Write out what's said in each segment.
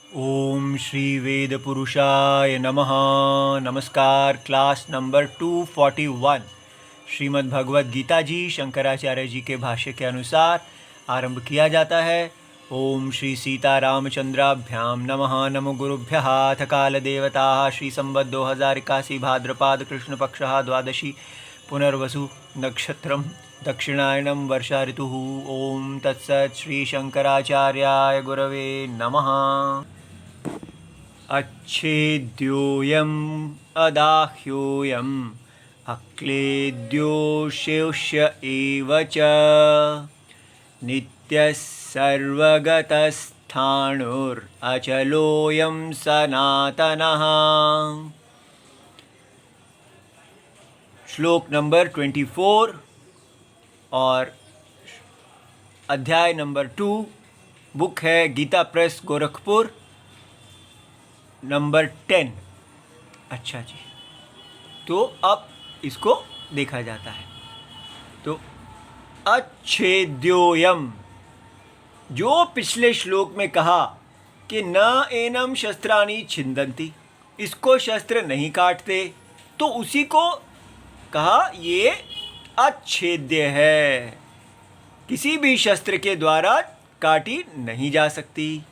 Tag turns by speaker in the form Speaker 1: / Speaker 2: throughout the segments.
Speaker 1: ओम श्री वेद पुरुषाय नमः। नमस्कार। क्लास नंबर 241 श्रीमद् भगवद गीता जी शंकराचार्य जी के भाष्य के अनुसार आरंभ किया जाता है। ओम श्री सीता रामचंद्राभ्याम नमः। नमो गुरुभ्यः। अथ काल देवता श्री संवत् 2081 भाद्रपाद कृष्ण पक्षः द्वादशी पुनर्वसु नक्षत्रम दक्षिणायनम वर्षा ऋतुः। ओम तत्सत् श्री शंकराचार्याय गुरवे नमः। अच्छेद्योऽयम् अदाह्योऽयम् अक्लेद्यो शेष्य एव च नित्यः सर्वगतस्थाणुरचलोऽयं सनातनः। श्लोक नंबर 24 और अध्याय नंबर 2। बुक है गीता प्रेस गोरखपुर, नंबर 10। अच्छा जी, तो अब इसको देखा जाता है। तो अच्छेद्योयम, जो पिछले श्लोक में कहा कि न एनम शस्त्राणि छिन्दन्ति, इसको शस्त्र नहीं काटते, तो उसी को कहा ये अच्छेद्य है, किसी भी शस्त्र के द्वारा काटी नहीं जा सकती।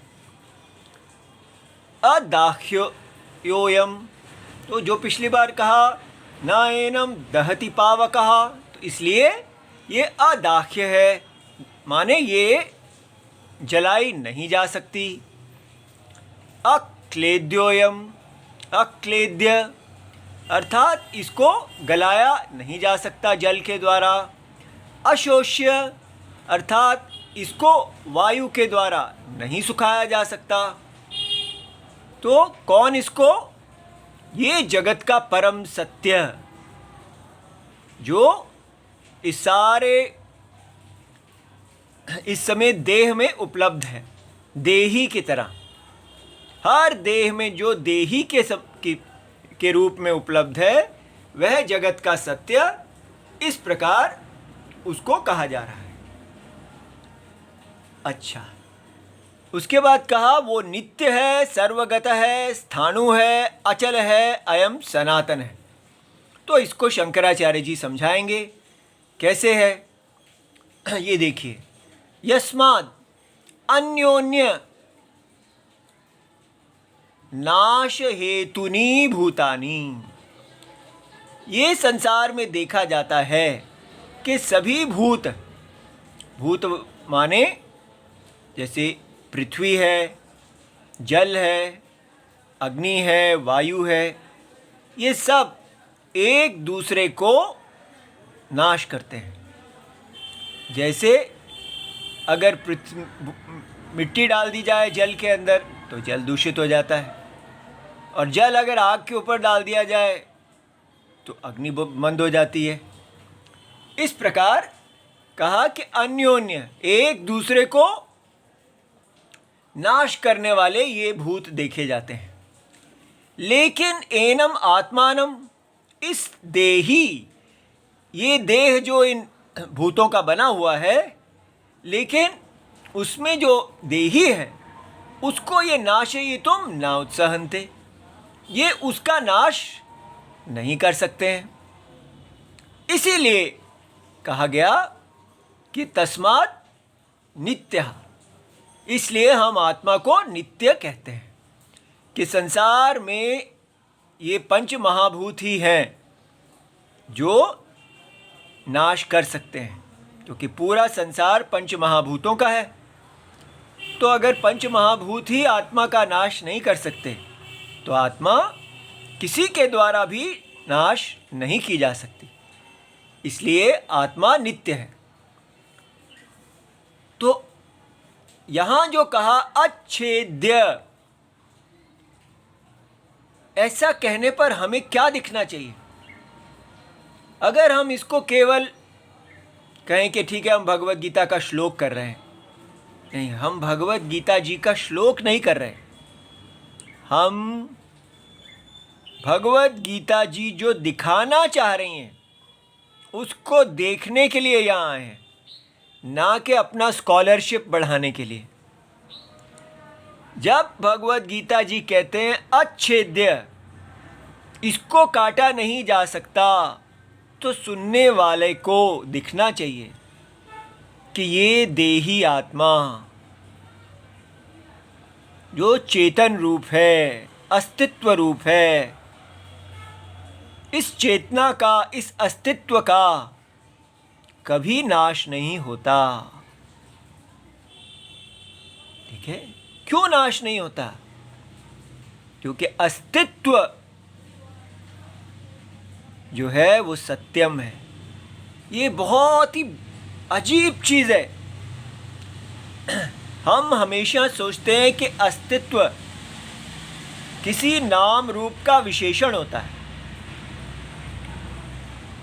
Speaker 1: अदाह्योयम, तो जो पिछली बार कहा न एनम दहति पावकः, तो इसलिए ये अदाह्य है, माने ये जलाई नहीं जा सकती। अक्लेद्योयम, अक्लेद्य अर्थात इसको गलाया नहीं जा सकता जल के द्वारा। अशोष्य अर्थात इसको वायु के द्वारा नहीं सुखाया जा सकता। तो कौन इसको? ये जगत का परम सत्य, जो इस समय देह में उपलब्ध है, देही की तरह। हर देह में जो देही के रूप में उपलब्ध है, वह जगत का सत्य, इस प्रकार उसको कहा जा रहा है। अच्छा, उसके बाद कहा वो नित्य है, सर्वगत है, स्थाणु है, अचल है, अयम सनातन है। तो इसको शंकराचार्य जी समझाएंगे कैसे है। ये देखिए, यस्माद् अन्योन्य नाश हेतुनी भूतानि, ये संसार में देखा जाता है कि सभी भूत माने जैसे पृथ्वी है, जल है, अग्नि है, वायु है, ये सब एक दूसरे को नाश करते हैं। जैसे अगर मिट्टी डाल दी जाए जल के अंदर तो जल दूषित हो जाता है, और जल अगर आग के ऊपर डाल दिया जाए तो अग्नि मंद हो जाती है। इस प्रकार कहा कि अन्योन्य, एक दूसरे को नाश करने वाले ये भूत देखे जाते हैं। लेकिन एनम आत्मानम, इस देही, ये देह जो इन भूतों का बना हुआ है, लेकिन उसमें जो देही है उसको ये नाशयितुम न उत्सहन्ते, ये उसका नाश नहीं कर सकते हैं। इसीलिए कहा गया कि तस्मात् नित्यः, इसलिए हम आत्मा को नित्य कहते हैं कि संसार में ये पंच महाभूत ही हैं जो नाश कर सकते हैं, क्योंकि पूरा संसार पंच महाभूतों का है। तो अगर पंच महाभूत ही आत्मा का नाश नहीं कर सकते, तो आत्मा किसी के द्वारा भी नाश नहीं की जा सकती। इसलिए आत्मा नित्य है। तो यहां जो कहा अच्छेद्य, ऐसा कहने पर हमें क्या दिखना चाहिए? अगर हम इसको केवल कहें कि ठीक है हम भगवत गीता का श्लोक कर रहे हैं, नहीं, हम भगवत गीता जी का श्लोक नहीं कर रहे, हम भगवत गीता जी जो दिखाना चाह रही हैं उसको देखने के लिए यहाँ आए हैं, ना कि अपना स्कॉलरशिप बढ़ाने के लिए। जब भगवत गीता जी कहते हैं अच्छेद्य, इसको काटा नहीं जा सकता, तो सुनने वाले को दिखना चाहिए कि ये देही आत्मा जो चेतन रूप है, अस्तित्व रूप है, इस चेतना का, इस अस्तित्व का कभी नाश नहीं होता। ठीक है, क्यों नाश नहीं होता? क्योंकि अस्तित्व जो है वो सत्यम है। ये बहुत ही अजीब चीज़ है। हम हमेशा सोचते हैं कि अस्तित्व किसी नाम रूप का विशेषण होता है,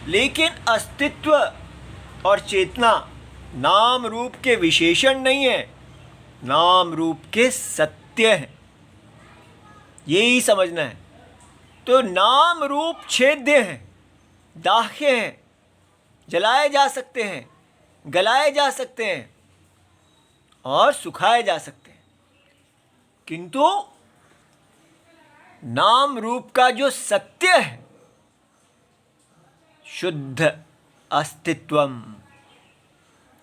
Speaker 1: लेकिन अस्तित्व और चेतना नाम रूप के विशेषण नहीं है, नाम रूप के सत्य हैं। यही समझना है। तो नाम रूप छेद्य हैं, दाह्य हैं, जलाए जा सकते हैं, गलाए जा सकते हैं और सुखाए जा सकते हैं, किंतु नाम रूप का जो सत्य है, शुद्ध अस्तित्वम,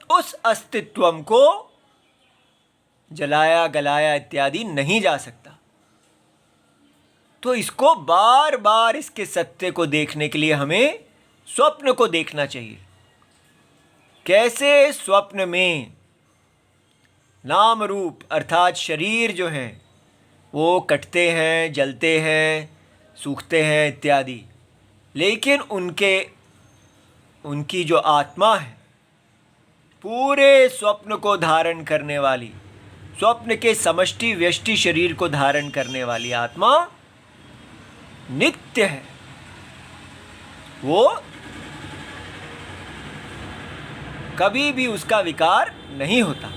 Speaker 1: उस अस्तित्वम को जलाया गलाया इत्यादि नहीं जा सकता। तो इसको बार बार इसके सत्य को देखने के लिए हमें स्वप्न को देखना चाहिए। कैसे स्वप्न में नाम रूप अर्थात शरीर जो हैं वो कटते हैं, जलते हैं, सूखते हैं इत्यादि, लेकिन उनकी जो आत्मा है, पूरे स्वप्न को धारण करने वाली, स्वप्न के समष्टि व्यष्टि शरीर को धारण करने वाली आत्मा नित्य है। वो कभी भी उसका विकार नहीं होता।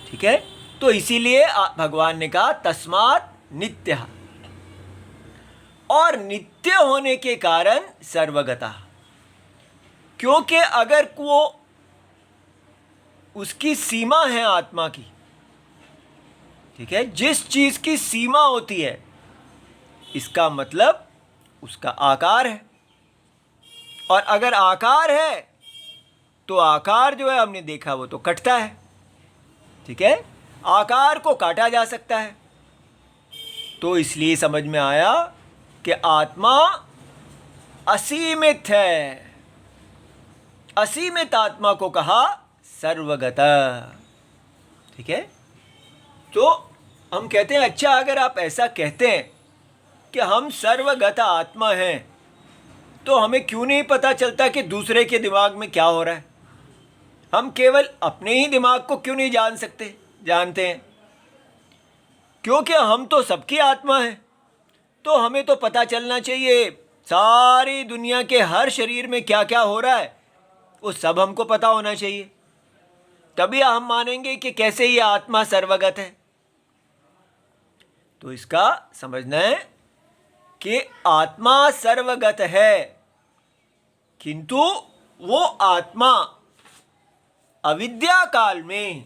Speaker 1: ठीक है, तो इसीलिए भगवान ने कहा तस्मात् नित्यः, और नित्य होने के कारण सर्वगतः। क्योंकि अगर वो उसकी सीमा है आत्मा की, ठीक है, जिस चीज की सीमा होती है, इसका मतलब उसका आकार है, और अगर आकार है तो आकार जो है हमने देखा वो तो कटता है। ठीक है, आकार को काटा जा सकता है। तो इसलिए समझ में आया कि आत्मा असीमित है। असीमित आत्मा को कहा सर्वगत। ठीक है, तो हम कहते हैं अच्छा, अगर आप ऐसा कहते हैं कि हम सर्वगत आत्मा हैं, तो हमें क्यों नहीं पता चलता कि दूसरे के दिमाग में क्या हो रहा है? हम केवल अपने ही दिमाग को क्यों नहीं जानते हैं? क्योंकि हम तो सबकी आत्मा हैं, तो हमें तो पता चलना चाहिए सारी दुनिया के हर शरीर में क्या क्या हो रहा है, वो सब हमको पता होना चाहिए। तभी हम मानेंगे कि कैसे ये आत्मा सर्वगत है। तो इसका समझना है कि आत्मा सर्वगत है, किंतु वो आत्मा अविद्या काल में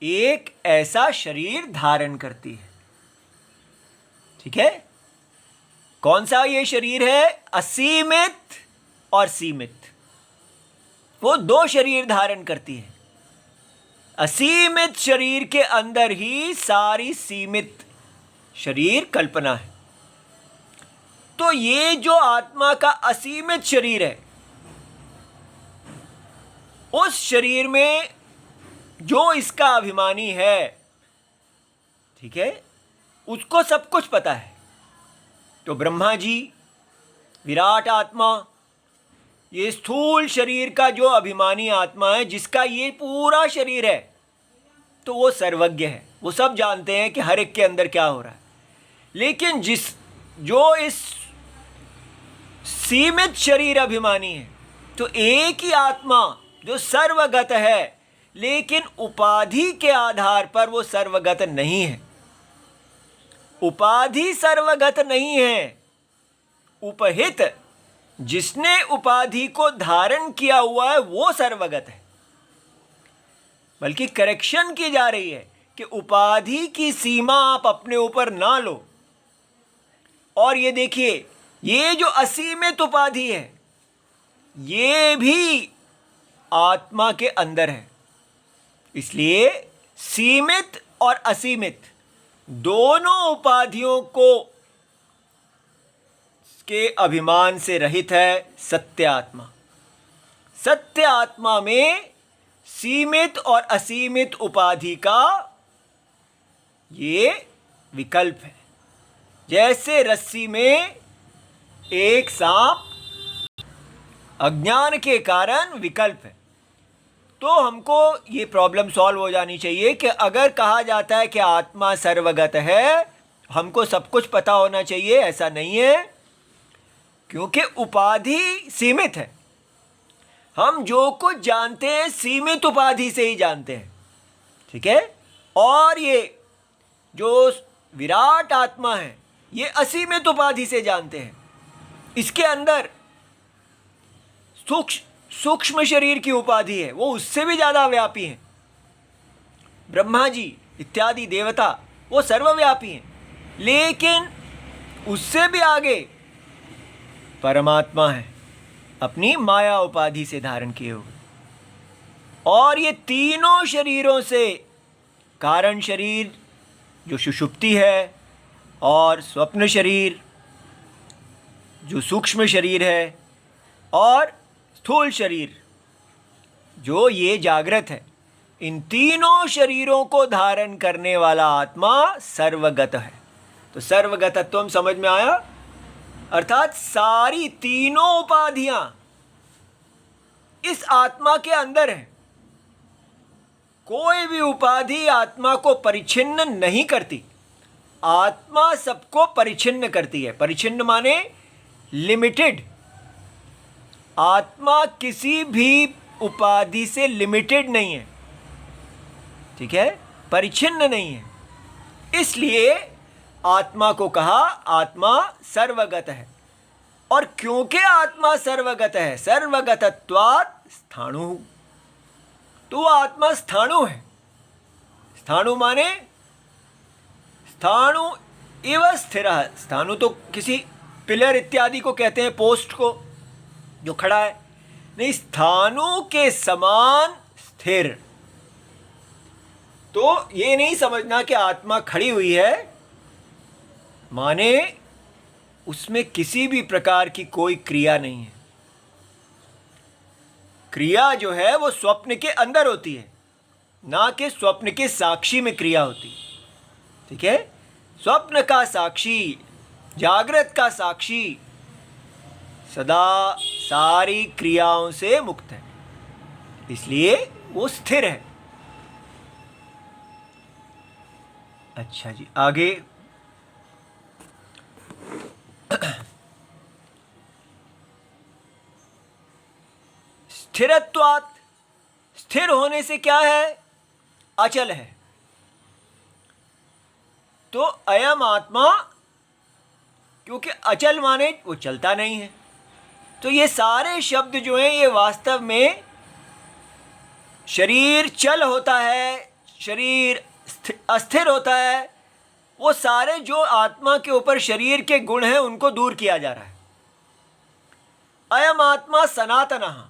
Speaker 1: एक ऐसा शरीर धारण करती है। ठीक है, कौन सा ये शरीर है? असीमित और सीमित। वो दो शरीर धारण करती है। असीमित शरीर के अंदर ही सारी सीमित शरीर कल्पना है। तो ये जो आत्मा का असीमित शरीर है, उस शरीर में जो इसका अभिमानी है, ठीक है, उसको सब कुछ पता है। तो ब्रह्मा जी, विराट आत्मा, ये स्थूल शरीर का जो अभिमानी आत्मा है, जिसका ये पूरा शरीर है, तो वो सर्वज्ञ है। वो सब जानते हैं कि हर एक के अंदर क्या हो रहा है। लेकिन जो इस सीमित शरीर अभिमानी है, तो एक ही आत्मा जो सर्वगत है, लेकिन उपाधि के आधार पर वो सर्वगत नहीं है। उपाधि सर्वगत नहीं है। उपहित, जिसने उपाधि को धारण किया हुआ है, वो सर्वगत है। बल्कि करेक्शन की जा रही है कि उपाधि की सीमा आप अपने ऊपर ना लो। और ये देखिए, ये जो असीमित उपाधि है ये भी आत्मा के अंदर है। इसलिए सीमित और असीमित दोनों उपाधियों को के अभिमान से रहित है सत्य आत्मा। सत्य आत्मा में सीमित और असीमित उपाधि का ये विकल्प है। जैसे रस्सी में एक सांप अज्ञान के कारण विकल्प है, तो हमको ये प्रॉब्लम सॉल्व हो जानी चाहिए कि अगर कहा जाता है कि आत्मा सर्वगत है, हमको सब कुछ पता होना चाहिए। ऐसा नहीं है, क्योंकि उपाधि सीमित है। हम जो कुछ जानते हैं सीमित उपाधि से ही जानते हैं, ठीक है। और ये जो विराट आत्मा है ये असीमित उपाधि से जानते हैं। इसके अंदर सूक्ष्म शरीर की उपाधि है, वो उससे भी ज़्यादा व्यापी है। ब्रह्मा जी इत्यादि देवता वो सर्वव्यापी हैं, लेकिन उससे भी आगे परमात्मा है, अपनी माया उपाधि से धारण किए हुए। और ये तीनों शरीरों से, कारण शरीर जो सुषुप्ति है, और स्वप्न शरीर जो सूक्ष्म शरीर है, और स्थूल शरीर जो ये जागृत है, इन तीनों शरीरों को धारण करने वाला आत्मा सर्वगत है। तो सर्वगतत्व हम समझ में आया, अर्थात सारी तीनों उपाधियां इस आत्मा के अंदर है। कोई भी उपाधि आत्मा को परिच्छिन्न नहीं करती, आत्मा सबको परिच्छिन्न करती है। परिच्छिन्न माने लिमिटेड। आत्मा किसी भी उपाधि से लिमिटेड नहीं है, ठीक है, परिच्छिन्न नहीं है। इसलिए आत्मा को कहा आत्मा सर्वगत है। और क्योंकि आत्मा सर्वगत है, सर्वगतत्वात् स्थाणु, तो आत्मा स्थाणु है। स्थाणु माने स्थाणु इव स्थिरः। स्थाणु तो किसी पिलर इत्यादि को कहते हैं, पोस्ट को जो खड़ा है, नहीं, स्थाणु के समान स्थिर। तो ये नहीं समझना कि आत्मा खड़ी हुई है माने उसमें किसी भी प्रकार की कोई क्रिया नहीं है। क्रिया जो है वो स्वप्न के अंदर होती है, ना कि स्वप्न के साक्षी में क्रिया होती है, ठीक है। स्वप्न का साक्षी, जागृत का साक्षी सदा सारी क्रियाओं से मुक्त है, इसलिए वो स्थिर है। अच्छा जी, आगे स्थिरत्वात्, स्थिर होने से क्या है, अचल है। तो अयम आत्मा, क्योंकि अचल माने वो चलता नहीं है, तो ये सारे शब्द जो हैं ये वास्तव में शरीर चल होता है, शरीर अस्थिर होता है, वो सारे जो आत्मा के ऊपर शरीर के गुण हैं उनको दूर किया जा रहा है। अयम आत्मा सनातनः,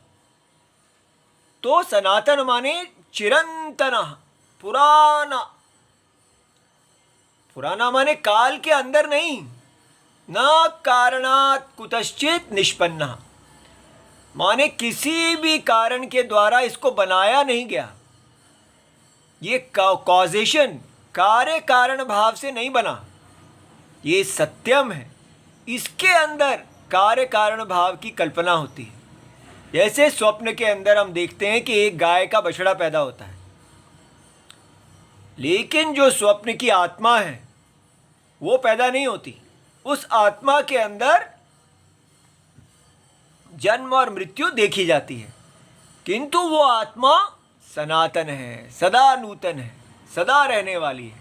Speaker 1: तो सनातन माने चिरंतनः, पुराना। पुराना माने काल के अंदर नहीं, न कारणात् कुतश्चित निष्पन्नः, माने किसी भी कारण के द्वारा इसको बनाया नहीं गया। ये कॉजेशन, कार्य कारण भाव से नहीं बना, ये सत्यम है। इसके अंदर कार्य कारण भाव की कल्पना होती है। जैसे स्वप्न के अंदर हम देखते हैं कि एक गाय का बछड़ा पैदा होता है, लेकिन जो स्वप्न की आत्मा है वो पैदा नहीं होती। उस आत्मा के अंदर जन्म और मृत्यु देखी जाती है, किंतु वो आत्मा सनातन है, सदा नूतन है, सदा रहने वाली है।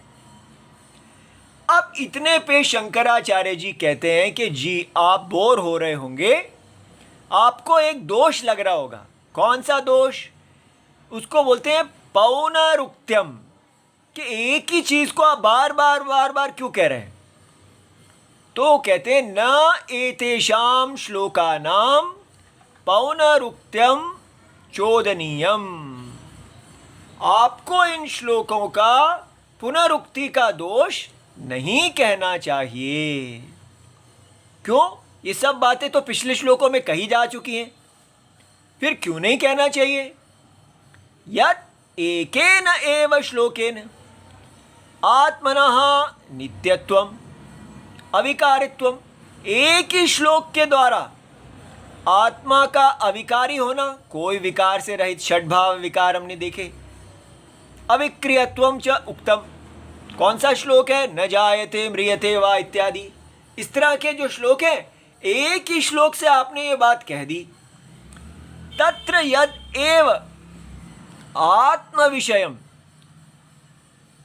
Speaker 1: अब इतने पे शंकराचार्य जी कहते हैं कि जी आप बोर हो रहे होंगे, आपको एक दोष लग रहा होगा। कौन सा दोष? उसको बोलते हैं पौनरुक्त्यम, कि एक ही चीज को आप बार बार क्यों कह रहे हैं? तो कहते हैं न एतेषाम श्लोकानाम पौनरुक्त्यम चोदनीयम। आपको इन श्लोकों का पुनरुक्ति का दोष नहीं कहना चाहिए। क्यों? ये सब बातें तो पिछले श्लोकों में कही जा चुकी हैं, फिर क्यों नहीं कहना चाहिए? यत् एकेन एव श्लोकेन आत्मनः नित्यत्वम अविकारित्वम, एक ही श्लोक के द्वारा आत्मा का अविकारी होना, कोई विकार से रहित, षड्भाव विकार हमने देखे। अविक्रियत्वम च उक्तम, कौन सा श्लोक है? न जायते म्रियते वा इत्यादि। इस तरह के जो श्लोक है, एक ही श्लोक से आपने ये बात कह दी। तत्र यद एव आत्म विषयम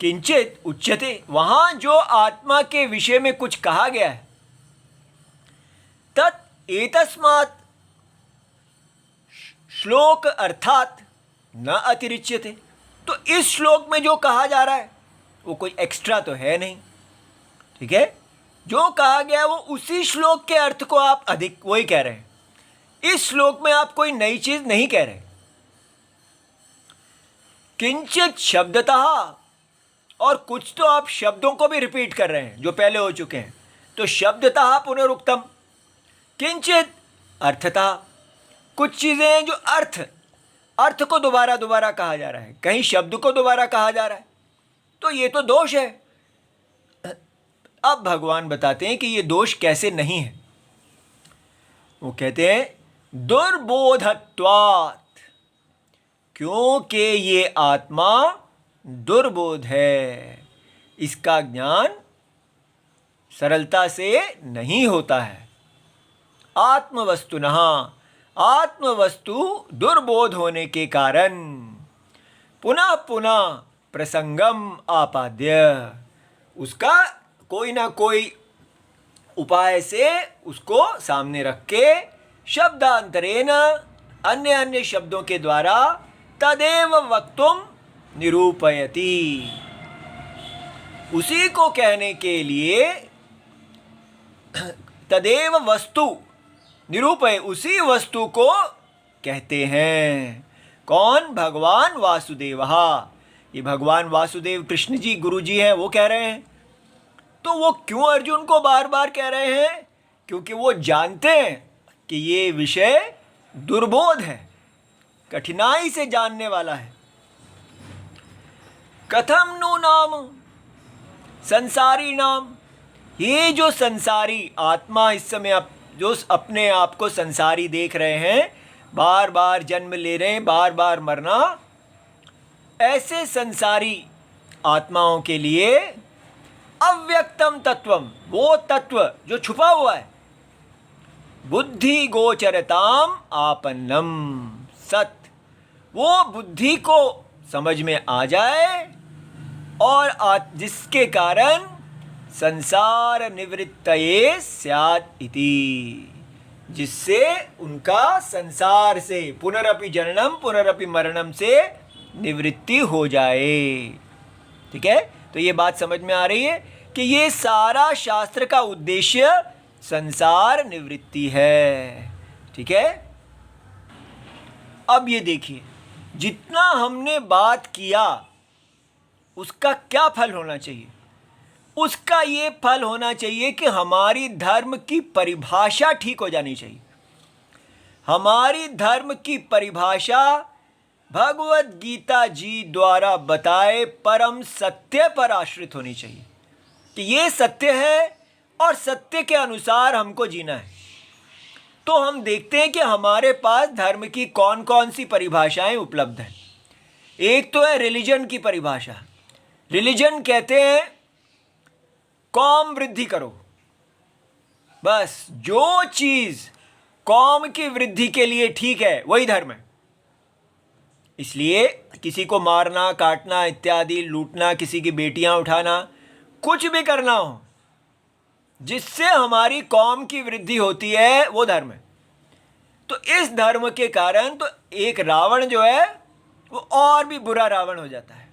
Speaker 1: किंचित उच्यते, वहां जो आत्मा के विषय में कुछ कहा गया है, तत् एतस्मात् श्लोक अर्थात न अतिरिच्यते। तो इस श्लोक में जो कहा जा रहा है वो कोई एक्स्ट्रा तो है नहीं, ठीक है? जो कहा गया वो उसी श्लोक के अर्थ को आप अधिक वही कह रहे हैं। इस श्लोक में आप कोई नई चीज नहीं कह रहे। किंचित शब्दतः, और कुछ तो आप शब्दों को भी रिपीट कर रहे हैं जो पहले हो चुके हैं। तो शब्दतः पुनरुक्तम, किंचित अर्थतः, कुछ चीजें हैं जो अर्थ को दोबारा दोबारा कहा जा रहा है, कहीं शब्द को दोबारा कहा जा रहा है, तो ये तो दोष है। अब भगवान बताते हैं कि ये दोष कैसे नहीं है। वो कहते हैं दुर्बोधत्वात्, क्योंकि ये आत्मा दुर्बोध है, इसका ज्ञान सरलता से नहीं होता है। आत्मवस्तुनः, आत्मवस्तु दुर्बोध होने के कारण पुनः पुनः प्रसंगम आपाद्य, उसका कोई ना कोई उपाय से उसको सामने रख के शब्दांतरेण, अन्य अन्य शब्दों के द्वारा तदेव वक्तुम निरूपयति, उसी को कहने के लिए तदेव वस्तु निरूपय, उसी वस्तु को कहते हैं। कौन? भगवान वासुदेव। ये भगवान वासुदेव कृष्ण जी गुरु जी हैं, वो कह रहे हैं। तो वो क्यों अर्जुन को बार बार कह रहे हैं? क्योंकि वो जानते हैं कि ये विषय दुर्बोध है, कठिनाई से जानने वाला है। कथम नु नाम संसारी नाम, ये जो संसारी आत्मा इस समय आप जो अपने आप को संसारी देख रहे हैं, बार बार जन्म ले रहे हैं, बार बार मरना, ऐसे संसारी आत्माओं के लिए अव्यक्तम तत्वम, वो तत्व जो छुपा हुआ है, बुद्धि गोचरताम आपन्नम सत, वो बुद्धि को समझ में आ जाए और जिसके कारण संसार निवृत्तये स्यात् इति, जिससे उनका संसार से पुनरपि जननम पुनरपि मरणम से निवृत्ति हो जाए। ठीक है? तो ये बात समझ में आ रही है कि ये सारा शास्त्र का उद्देश्य संसार निवृत्ति है। ठीक है? अब ये देखिए, जितना हमने बात किया उसका क्या फल होना चाहिए? उसका ये फल होना चाहिए कि हमारी धर्म की परिभाषा ठीक हो जानी चाहिए। हमारी धर्म की परिभाषा भगवद गीता जी द्वारा बताए परम सत्य पर आश्रित होनी चाहिए कि ये सत्य है और सत्य के अनुसार हमको जीना है। तो हम देखते हैं कि हमारे पास धर्म की कौन कौन सी परिभाषाएं उपलब्ध हैं। एक तो है रिलीजन की परिभाषा। रिलीजन कहते हैं कौम वृद्धि करो, बस जो चीज कौम की वृद्धि के लिए ठीक है वही धर्म है। इसलिए किसी को मारना, काटना इत्यादि, लूटना, किसी की बेटियां उठाना, कुछ भी करना हो जिससे हमारी कौम की वृद्धि होती है, वो धर्म है। तो इस धर्म के कारण तो एक रावण जो है वो और भी बुरा रावण हो जाता है।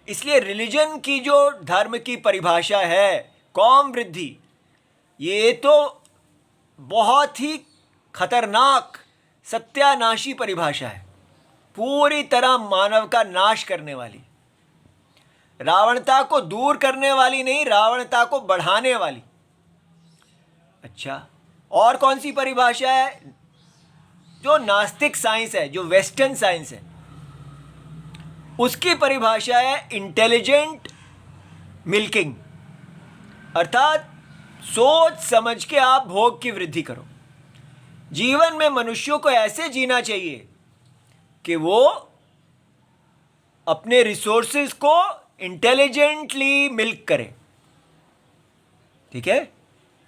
Speaker 1: इसलिए रिलीजन की जो धर्म की परिभाषा है कौम वृद्धि, ये तो बहुत ही खतरनाक सत्यानाशी परिभाषा है, पूरी तरह मानव का नाश करने वाली, रावणता को दूर करने वाली नहीं, रावणता को बढ़ाने वाली। अच्छा, और कौन सी परिभाषा है? जो नास्तिक साइंस है, जो वेस्टर्न साइंस है, उसकी परिभाषा है इंटेलिजेंट मिल्किंग, अर्थात सोच समझ के आप भोग की वृद्धि करो। जीवन में मनुष्यों को ऐसे जीना चाहिए कि वो अपने रिसोर्सेज को इंटेलिजेंटली मिल्क करे, ठीक है,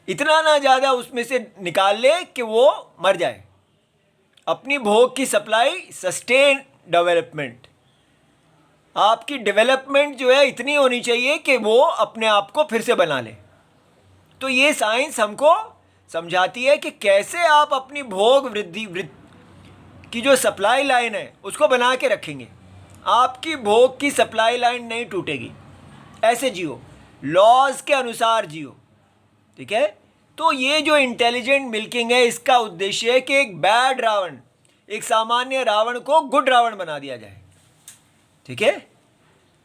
Speaker 1: इतना ना ज़्यादा उसमें से निकाल ले कि वो मर जाए। अपनी भोग की सप्लाई, सस्टेन डेवलपमेंट, आपकी डेवलपमेंट जो है इतनी होनी चाहिए कि वो अपने आप को फिर से बना ले। तो ये साइंस हमको समझाती है कि कैसे आप अपनी भोग वृद्धि की जो सप्लाई लाइन है उसको बना के रखेंगे। आपकी भोग की सप्लाई लाइन नहीं टूटेगी, ऐसे जियो, लॉज के अनुसार जियो, ठीक है। तो ये जो इंटेलिजेंट मिल्किंग है, इसका उद्देश्य है कि एक बैड रावण, एक सामान्य रावण को गुड रावण बना दिया जाए, ठीक है।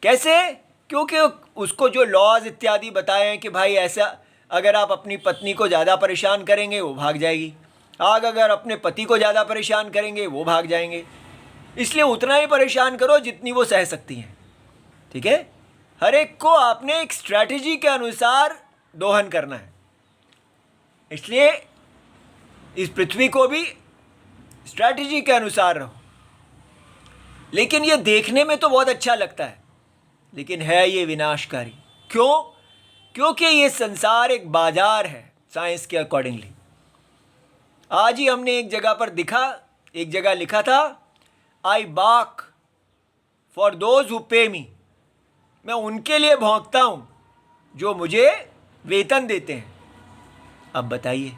Speaker 1: कैसे? क्योंकि उसको जो लॉज इत्यादि बताए हैं कि भाई ऐसा अगर आप अपनी पत्नी को ज़्यादा परेशान करेंगे वो भाग जाएगी, आग अगर अपने पति को ज़्यादा परेशान करेंगे वो भाग जाएंगे, इसलिए उतना ही परेशान करो जितनी वो सह सकती हैं, ठीक है। हर एक को आपने एक स्ट्रैटेजी के अनुसार दोहन करना है, इसलिए इस पृथ्वी को भी स्ट्रैटेजी के अनुसार रहो। लेकिन ये देखने में तो बहुत अच्छा लगता है, लेकिन है ये विनाशकारी। क्यों? क्योंकि ये संसार एक बाजार है साइंस के अकॉर्डिंगली। आज ही हमने एक जगह लिखा था, आई बाक फॉर दोज हु पे मी, मैं उनके लिए भौंकता हूँ जो मुझे वेतन देते हैं। अब बताइए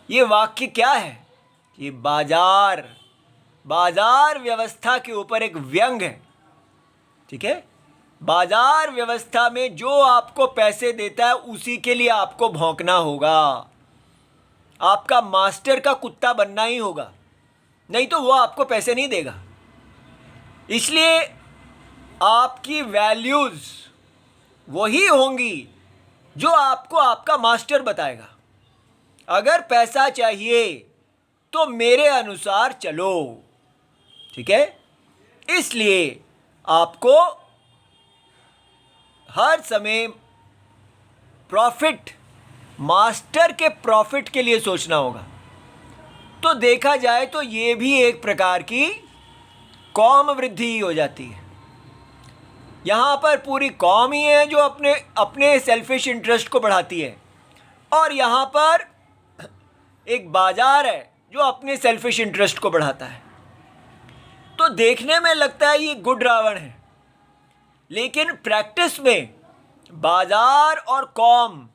Speaker 1: ये वाक्य क्या है? ये बाजार व्यवस्था के ऊपर एक व्यंग है, ठीक है। बाजार व्यवस्था में जो आपको पैसे देता है उसी के लिए आपको भौंकना होगा, आपका मास्टर का कुत्ता बनना ही होगा, नहीं तो वो आपको पैसे नहीं देगा। इसलिए आपकी वैल्यूज़ वही होंगी जो आपको आपका मास्टर बताएगा। अगर पैसा चाहिए तो मेरे अनुसार चलो, ठीक है। इसलिए आपको हर समय प्रॉफिट, मास्टर के प्रॉफिट के लिए सोचना होगा। तो देखा जाए तो ये भी एक प्रकार की कौम वृद्धि हो जाती है। यहाँ पर पूरी कौम ही है जो अपने सेल्फिश इंटरेस्ट को बढ़ाती है, और यहाँ पर एक बाजार है जो अपने सेल्फिश इंटरेस्ट को बढ़ाता है। तो देखने में लगता है ये गुड रावण है, लेकिन प्रैक्टिस में बाजार और कौम,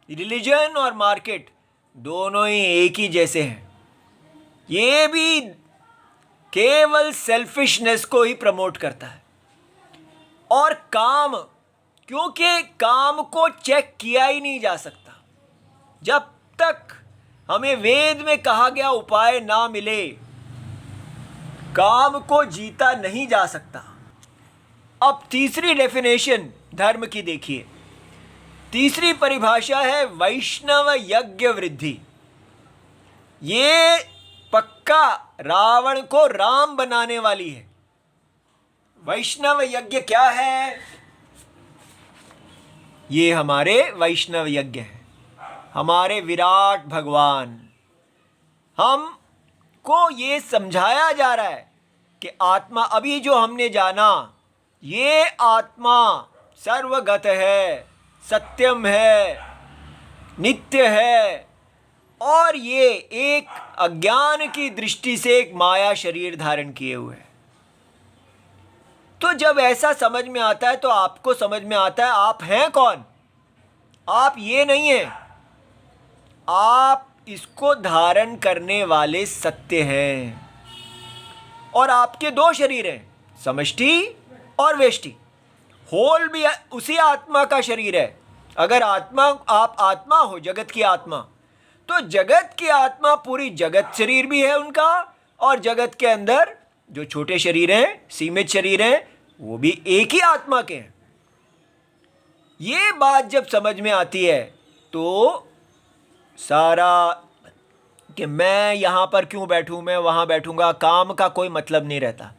Speaker 1: रिलीजन और मार्केट दोनों ही एक ही जैसे हैं। ये भी केवल सेल्फिशनेस को ही प्रमोट करता है। और काम, क्योंकि काम को चेक किया ही नहीं जा सकता, जब तक हमें वेद में कहा गया उपाय ना मिले काम को जीता नहीं जा सकता। अब तीसरी डेफिनेशन धर्म की देखिए, तीसरी परिभाषा है वैष्णव यज्ञ वृद्धि। ये पक्का रावण को राम बनाने वाली है। वैष्णव यज्ञ क्या है? ये हमारे वैष्णव यज्ञ हैं, हमारे विराट भगवान। हमको ये समझाया जा रहा है कि आत्मा, अभी जो हमने जाना, ये आत्मा सर्वगत है, सत्यम है, नित्य है, और ये एक अज्ञान की दृष्टि से एक माया शरीर धारण किए हुए है। तो जब ऐसा समझ में आता है तो आपको समझ में आता है आप हैं कौन। आप ये नहीं हैं, आप इसको धारण करने वाले सत्य हैं। और आपके दो शरीर हैं, समष्टि और वेष्टि, होल भी उसी आत्मा का शरीर है। अगर आत्मा, आप आत्मा हो, जगत की आत्मा, तो जगत की आत्मा पूरी जगत शरीर भी है उनका, और जगत के अंदर जो छोटे शरीर हैं, सीमित शरीर हैं, वो भी एक ही आत्मा के हैं। ये बात जब समझ में आती है तो सारा कि मैं यहाँ पर क्यों बैठूँ, मैं वहाँ बैठूँगा, काम का कोई मतलब नहीं रहता।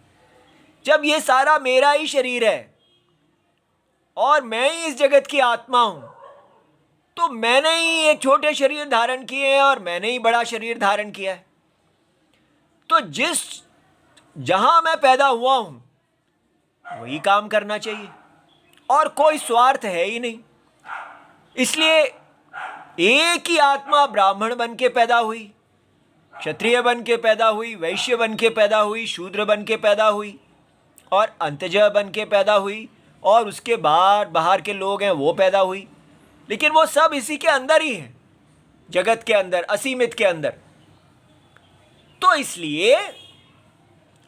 Speaker 1: जब ये सारा मेरा ही शरीर है और मैं ही इस जगत की आत्मा हूँ, तो मैंने ही एक छोटे शरीर धारण किए हैं और मैंने ही बड़ा शरीर धारण किया है। तो जहाँ मैं पैदा हुआ हूँ वही काम करना चाहिए, और कोई स्वार्थ है ही नहीं। इसलिए एक ही आत्मा ब्राह्मण बन के पैदा हुई, क्षत्रिय बन के पैदा हुई, वैश्य बन के पैदा हुई, शूद्र बन के पैदा हुई, और अंतजः बन के पैदा हुई, और उसके बाहर के लोग हैं वो पैदा हुई, लेकिन वो सब इसी के अंदर ही हैं, जगत के अंदर, असीमित के अंदर। तो इसलिए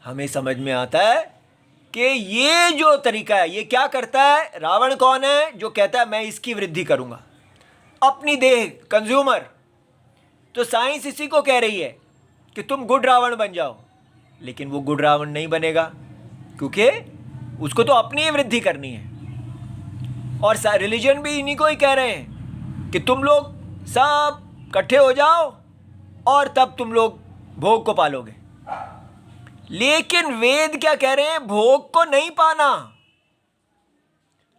Speaker 1: हमें समझ में आता है कि ये जो तरीका है, ये क्या करता है। रावण कौन है? जो कहता है मैं इसकी वृद्धि करूंगा, अपनी देह, कंज्यूमर। तो साइंस इसी को कह रही है कि तुम गुड रावण बन जाओ, लेकिन वो गुड रावण नहीं बनेगा, क्योंकि उसको तो अपनी ही वृद्धि करनी है। और रिलीजन भी इन्हीं को ही कह रहे हैं कि तुम लोग सब इकट्ठे हो जाओ और तब तुम लोग भोग को पालोगे। लेकिन वेद क्या कह रहे हैं? भोग को नहीं पाना।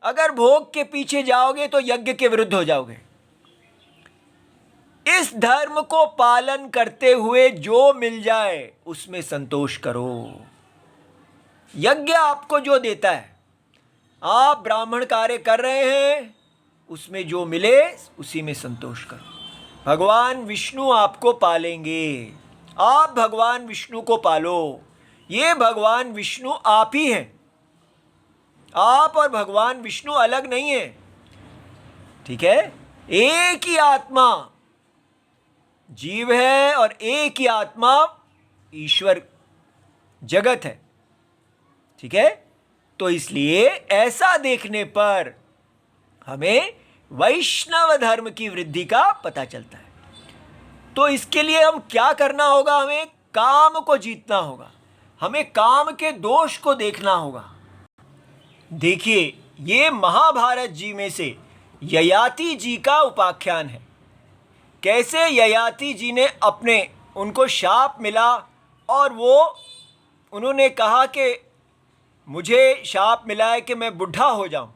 Speaker 1: अगर भोग के पीछे जाओगे तो यज्ञ के विरुद्ध हो जाओगे। इस धर्म को पालन करते हुए जो मिल जाए उसमें संतोष करो। यज्ञ आपको जो देता है, आप ब्राह्मण कार्य कर रहे हैं, उसमें जो मिले उसी में संतोष करो। भगवान विष्णु आपको पालेंगे, आप भगवान विष्णु को पालो। ये भगवान विष्णु आप ही हैं, आप और भगवान विष्णु अलग नहीं है, ठीक है। एक ही आत्मा जीव है और एक ही आत्मा ईश्वर जगत है, ठीक है। तो इसलिए ऐसा देखने पर हमें वैष्णव धर्म की वृद्धि का पता चलता है। तो इसके लिए हम क्या करना होगा? हमें काम को जीतना होगा, हमें काम के दोष को देखना होगा। देखिए, ये महाभारत जी में से ययाति जी का उपाख्यान है। कैसे ययाति जी ने उनको शाप मिला और उन्होंने कहा कि मुझे शाप मिला है कि मैं बुढ़ा हो जाऊं,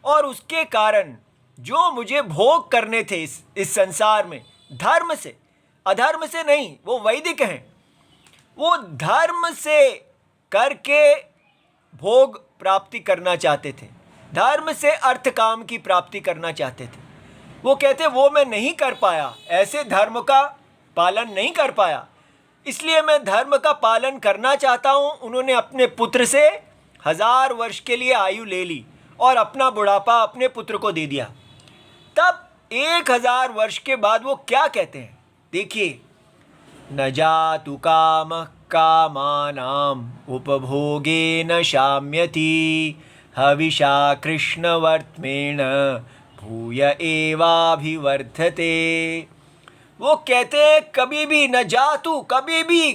Speaker 1: और उसके कारण जो मुझे भोग करने थे इस संसार में, धर्म से, अधर्म से नहीं, वो वैदिक हैं, वो धर्म से करके भोग प्राप्ति करना चाहते थे, धर्म से अर्थ काम की प्राप्ति करना चाहते थे। वो कहते वो मैं नहीं कर पाया, ऐसे धर्म का पालन नहीं कर पाया, इसलिए मैं धर्म का पालन करना चाहता हूँ। उन्होंने अपने पुत्र से 1000 वर्ष के लिए आयु ले ली और अपना बुढ़ापा अपने पुत्र को दे दिया। तब 1000 वर्ष के बाद वो क्या कहते हैं? देखिए, न जातु काम कामानाम उपभोगेन शाम्यति हविषा कृष्णवर्त्मेण भूय एवाभिवर्धते। वो कहते हैं कभी भी न जातु, कभी भी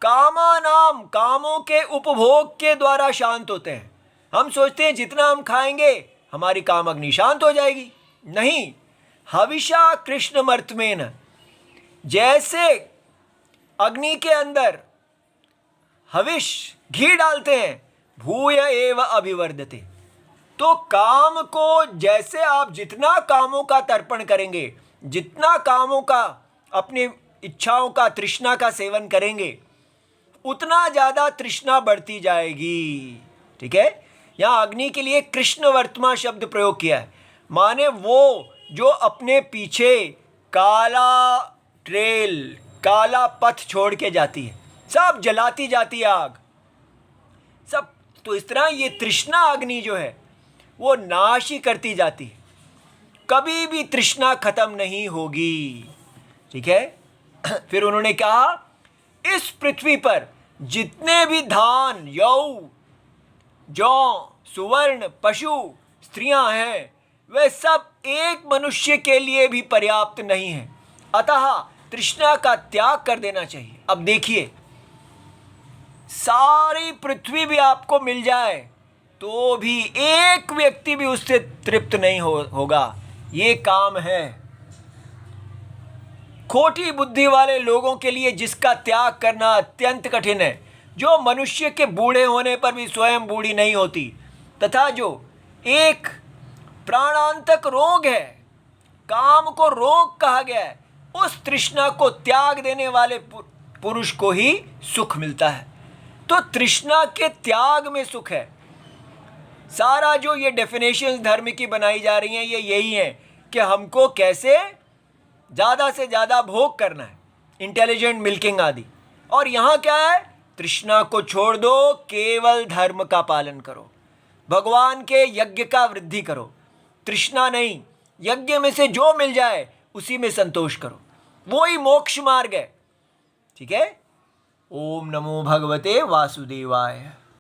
Speaker 1: कामानाम, कामों के उपभोग के द्वारा शांत होते हैं। हम सोचते हैं जितना हम खाएंगे हमारी काम अग्नि शांत हो जाएगी, नहीं। हविषा कृष्णमर्तमेन, जैसे अग्नि के अंदर हविष, घी डालते हैं, भूय एव अभिवर्धते। तो काम को जैसे आप जितना कामों का तर्पण करेंगे, जितना कामों का, अपनी इच्छाओं का, तृष्णा का सेवन करेंगे, उतना ज़्यादा तृष्णा बढ़ती जाएगी, ठीक है। यहाँ अग्नि के लिए कृष्ण वर्तमान शब्द प्रयोग किया है, माने वो जो अपने पीछे काला ट्रेल, काला पथ छोड़ के जाती है, सब जलाती जाती है आग, सब। तो इस तरह ये तृष्णा अग्नि जो है वो नाश ही करती जाती है, कभी भी तृष्णा खत्म नहीं होगी, ठीक है। फिर उन्होंने कहा इस पृथ्वी पर जितने भी धान, यौ, जौ, सुवर्ण, पशु, स्त्रियां हैं, वे सब एक मनुष्य के लिए भी पर्याप्त नहीं है। अतः तृष्णा का त्याग कर देना चाहिए। अब देखिए, सारी पृथ्वी भी आपको मिल जाए तो भी एक व्यक्ति भी उससे तृप्त नहीं होगा। ये काम है खोटी बुद्धि वाले लोगों के लिए, जिसका त्याग करना अत्यंत कठिन है, जो मनुष्य के बूढ़े होने पर भी स्वयं बूढ़ी नहीं होती, तथा जो एक प्राणांतक रोग है, काम को रोग कहा गया है, उस तृष्णा को त्याग देने वाले पुरुष को ही सुख मिलता है। तो तृष्णा के त्याग में सुख है। सारा जो ये डेफिनेशंस धर्म की बनाई जा रही हैं, ये यही है कि हमको कैसे ज़्यादा से ज़्यादा भोग करना है, इंटेलिजेंट मिल्किंग आदि। और यहाँ क्या है, तृष्णा को छोड़ दो, केवल धर्म का पालन करो, भगवान के यज्ञ का वृद्धि करो, तृष्णा नहीं, यज्ञ में से जो मिल जाए उसी में संतोष करो, वो ही मोक्ष मार्ग है। ठीक है। ओम नमो भगवते वासुदेवाय।